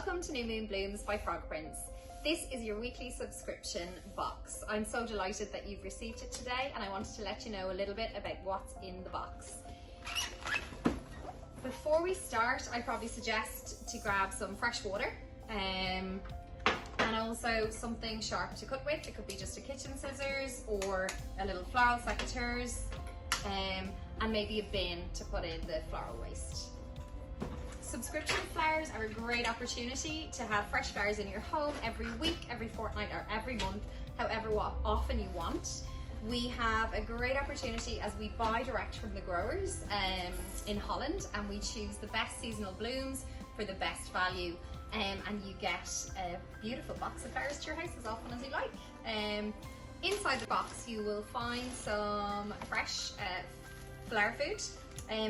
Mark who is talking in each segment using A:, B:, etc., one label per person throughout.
A: Welcome to New Moon Blooms by Frog Prince. This is your weekly subscription box. I'm so delighted that you've received it today, and I wanted to let you know a little bit about what's in the box. Before we start, I probably suggest to grab some fresh water and also something sharp to cut with. It could be just a kitchen scissors or a little floral secateurs, and maybe a bin to put in the floral waste. Subscription flowers are a great opportunity to have fresh flowers in your home every week, every fortnight or every month, however often you want. We have a great opportunity as we buy direct from the growers in Holland, and we choose the best seasonal blooms for the best value, and you get a beautiful box of flowers to your house as often as you like. Inside the box you will find some fresh flower food.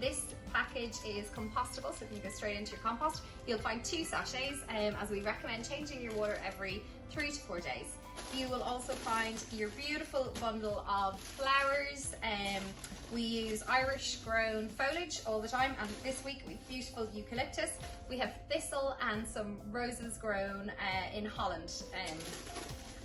A: This package is compostable, so it can go straight into your compost. You'll find 2 sachets, as we recommend changing your water every 3 to 4 days. You will also find your beautiful bundle of flowers. We use Irish grown foliage all the time, and this week we have beautiful eucalyptus. We have thistle and some roses grown in Holland.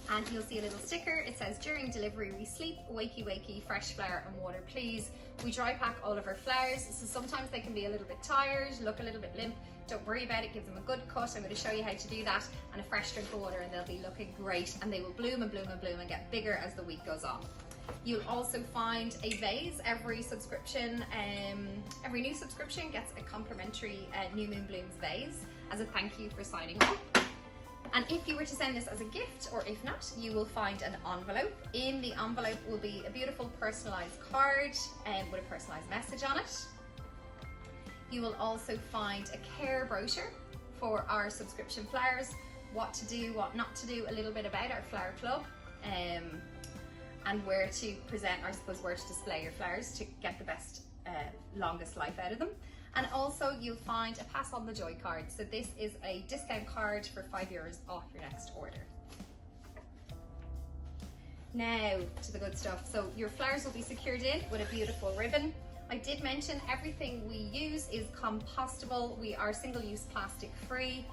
A: And you'll see a little sticker. It says, "During delivery we sleep, wakey wakey, fresh flower and water please." We dry pack all of our flowers, so sometimes they can be a little bit tired, look a little bit limp. Don't worry about it, give them a good cut. I'm going to show you how to do that, and a fresh drink of water, and they'll be looking great, and they will bloom and bloom and bloom and get bigger as the week goes on. You'll also find a vase. Every subscription, every new subscription gets a complimentary New Moon Blooms vase as a thank you for signing up. And if you were to send this as a gift, or if not, you will find an envelope. In the envelope will be a beautiful personalised card with a personalised message on it. You will also find a care brochure for our subscription flowers, what to do, what not to do, a little bit about our flower club, and where to present, or I suppose where to display your flowers to get the best, longest life out of them. And also you'll find a Pass on the Joy card. So this is a discount card for €5 off your next order. Now to the good stuff. So your flowers will be secured in with a beautiful ribbon. I did mention everything we use is compostable. We are single-use plastic free.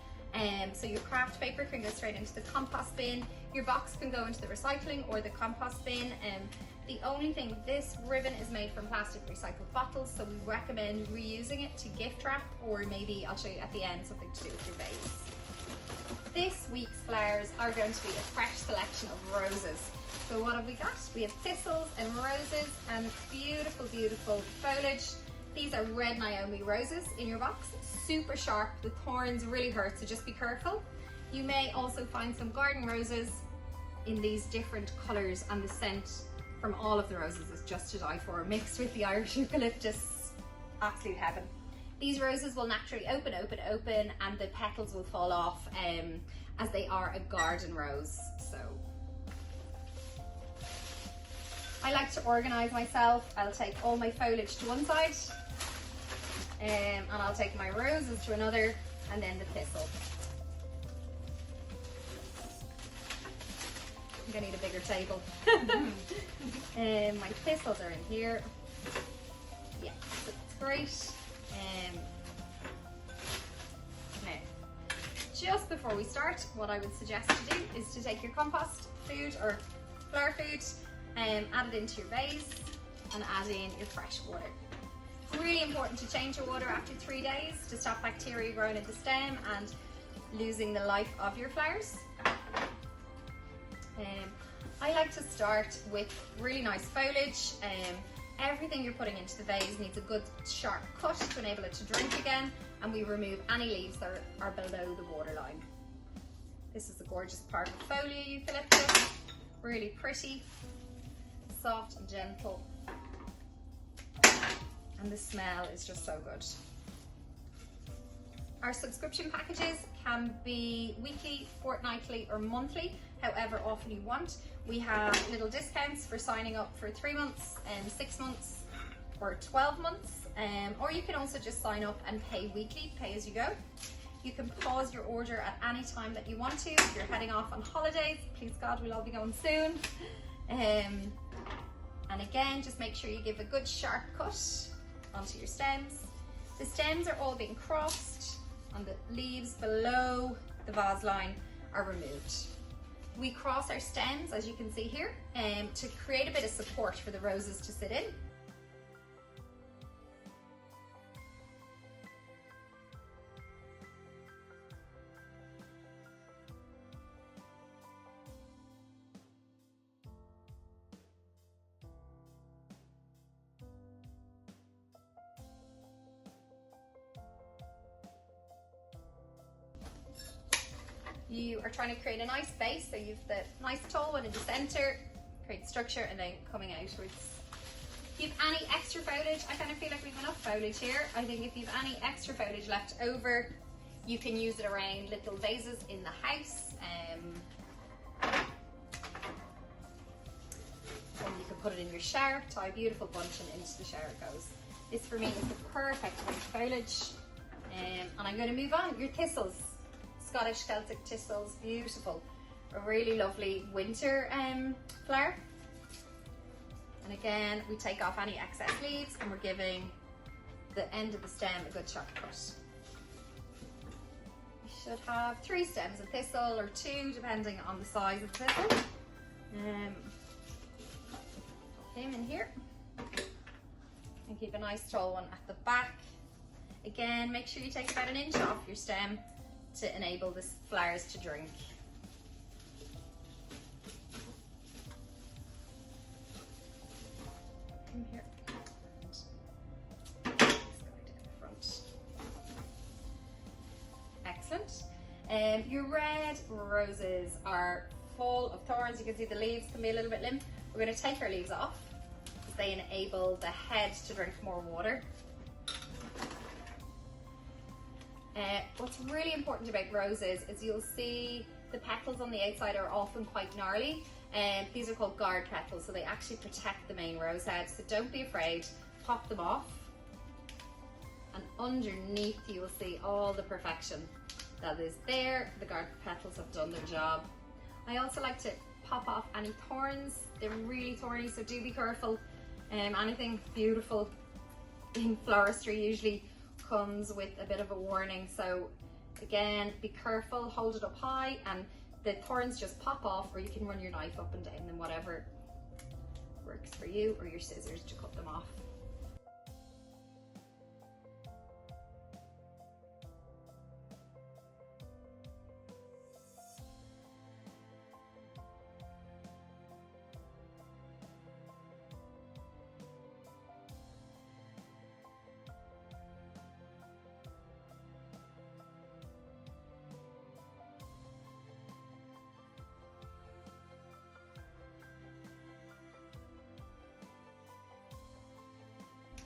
A: So your craft paper can go straight into the compost bin. Your box can go into the recycling or the compost bin. The only thing, this ribbon is made from plastic recycled bottles, so we recommend reusing it to gift wrap, or maybe I'll show you at the end something to do with your vase. This week's flowers are going to be a fresh selection of roses. So what have we got? We have thistles and roses and beautiful, beautiful foliage. These are red Naomi roses in your box, super sharp, the thorns really hurt, so just be careful. You may also find some garden roses in these different colours, and the scent from all of the roses is just to die for, mixed with the Irish Eucalyptus, absolute heaven. These roses will naturally open, and the petals will fall off as they are a garden rose. So I like to organise myself. I'll take all my foliage to one side, and I'll take my roses to another, and then the thistle. I'm gonna need a bigger table. My thistles are in here. Yeah, so it's great. Now, just before we start, what I would suggest to do is to take your compost food or flower food and add it into your vase, and add in your fresh water. It's really important to change your water after 3 days to stop bacteria growing in the stem and losing the life of your flowers. I like to start with really nice foliage. Everything you're putting into the vase needs a good sharp cut to enable it to drink again, and we remove any leaves that are below the waterline. This is a gorgeous parvifolia eucalyptus, really pretty, soft and gentle, and the smell is just so good. Our subscription packages can be weekly, fortnightly or monthly, however often you want. We have little discounts for signing up for 3 months, 6 months or 12 months, or you can also just sign up and pay weekly, pay as you go. You can pause your order at any time that you want to. If you're heading off on holidays, please God, we'll all be going soon. And again, just make sure you give a good sharp cut onto your stems. The stems are all being crossed and the leaves below the vase line are removed. We cross our stems, as you can see here, to create a bit of support for the roses to sit in. You are trying to create a nice base, so you've the nice tall one in the center, create structure, and then coming outwards. If you have any extra foliage, I kind of feel like we have enough foliage here. I think if you have any extra foliage left over, you can use it around little vases in the house. And you can put it in your shower, tie a beautiful bunch, and into the shower it goes. This for me is the perfect amount of foliage. And I'm going to move on. Your thistles. Scottish Celtic thistles, beautiful. A really lovely winter flower. And again, we take off any excess leaves and we're giving the end of the stem a good sharp cut. You should have 3 stems of thistle, or 2 depending on the size of the thistle. Put him in here. And keep a nice tall one at the back. Again, make sure you take about 1 inch off your stem to enable the flowers to drink. Come here. Let's go down the front. Excellent. Your red roses are full of thorns. You can see the leaves can be a little bit limp. We're going to take our leaves off because they enable the head to drink more water. What's really important about roses is you'll see the petals on the outside are often quite gnarly, and these are called guard petals, so they actually protect the main rose head. So don't be afraid, pop them off, and underneath you will see all the perfection that is there. The guard petals have done their job. I also like to pop off any thorns. They're really thorny, so do be careful. Anything beautiful in floristry usually comes with a bit of a warning, so again, be careful, hold it up high, and the thorns just pop off, or you can run your knife up and down them, whatever works for you, or your scissors to cut them off.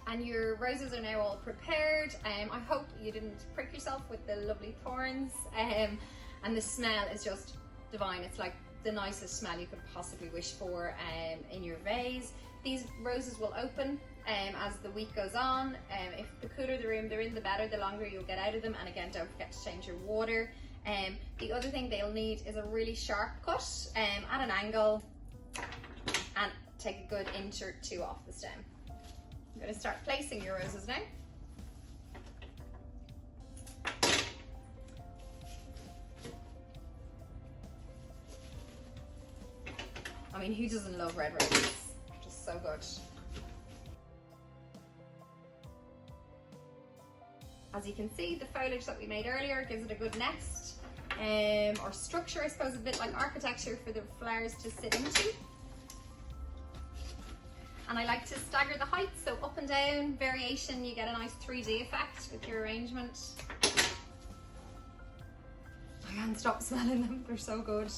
A: And your roses are now all prepared. I hope you didn't prick yourself with the lovely thorns. And the smell is just divine. It's like the nicest smell you could possibly wish for in your vase. These roses will open as the week goes on. If the cooler the room they're in, the better, the longer you'll get out of them. And again, don't forget to change your water. The other thing they'll need is a really sharp cut at an angle, and take a good inch or 2 off the stem. I'm going to start placing your roses now. I mean, who doesn't love red roses? Just so good. As you can see, the foliage that we made earlier gives it a good nest, or structure, I suppose, a bit like architecture for the flowers to sit into. And I like to stagger the height, so up and down variation, you get a nice 3D effect with your arrangement. I can't stop smelling them, they're so good.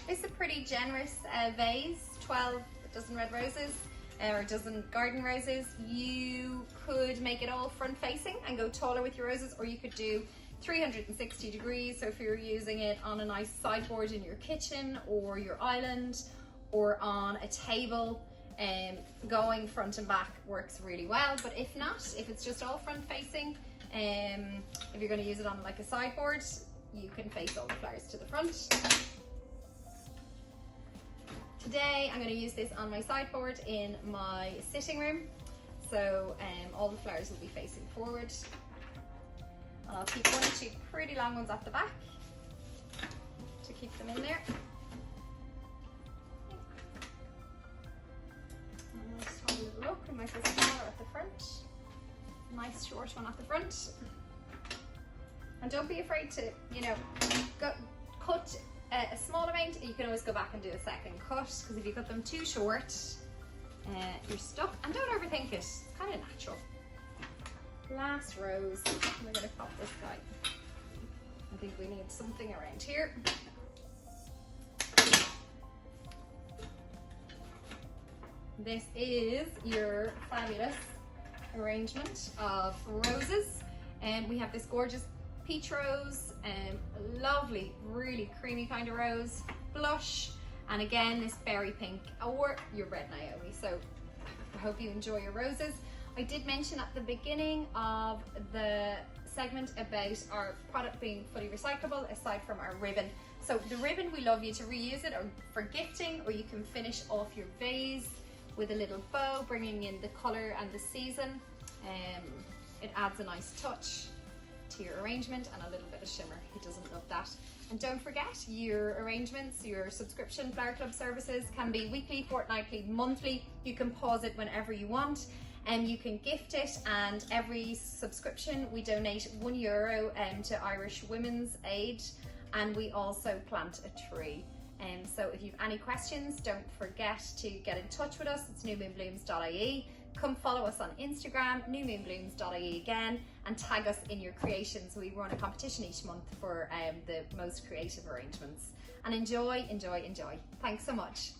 A: It's a pretty generous vase, 12 dozen red roses, or a dozen garden roses. You could make it all front facing and go taller with your roses, or you could do 360 degrees, so if you're using it on a nice sideboard in your kitchen or your island or on a table, going front and back works really well. But if not, if it's just all front facing, if you're going to use it on like a sideboard, you can face all the flowers to the front. Today I'm going to use this on my sideboard in my sitting room. So all the flowers will be facing forward. And I'll keep 1 or 2 pretty long ones at the back to keep them in there. And I'll just have a little look. We might go smaller at the front. Nice short one at the front. And don't be afraid to, cut a small amount. You can always go back and do a second cut, because if you cut them too short, you're stuck. And don't overthink it. It's kind of natural. Last rose. We're going to pop this guy. I think we need something around here. This is your fabulous arrangement of roses, and we have this gorgeous peach rose, lovely, really creamy kind of rose, blush, and again this berry pink or your red Naomi. So I hope you enjoy your roses. I did mention at the beginning of the segment about our product being fully recyclable, aside from our ribbon. So the ribbon, we love you to reuse it or for gifting, or you can finish off your vase with a little bow, bringing in the color and the season. It adds a nice touch to your arrangement and a little bit of shimmer. Who doesn't love that? And don't forget, your arrangements, your subscription Flower Club services can be weekly, fortnightly, monthly. You can pause it whenever you want, and you can gift it. And every subscription we donate €1 to Irish Women's Aid, and we also plant a tree. So if you've any questions, don't forget to get in touch with us. It's newmoonblooms.ie. Come follow us on Instagram, newmoonblooms.ie again, and tag us in your creations. We run a competition each month for the most creative arrangements. And enjoy, enjoy, enjoy. Thanks so much.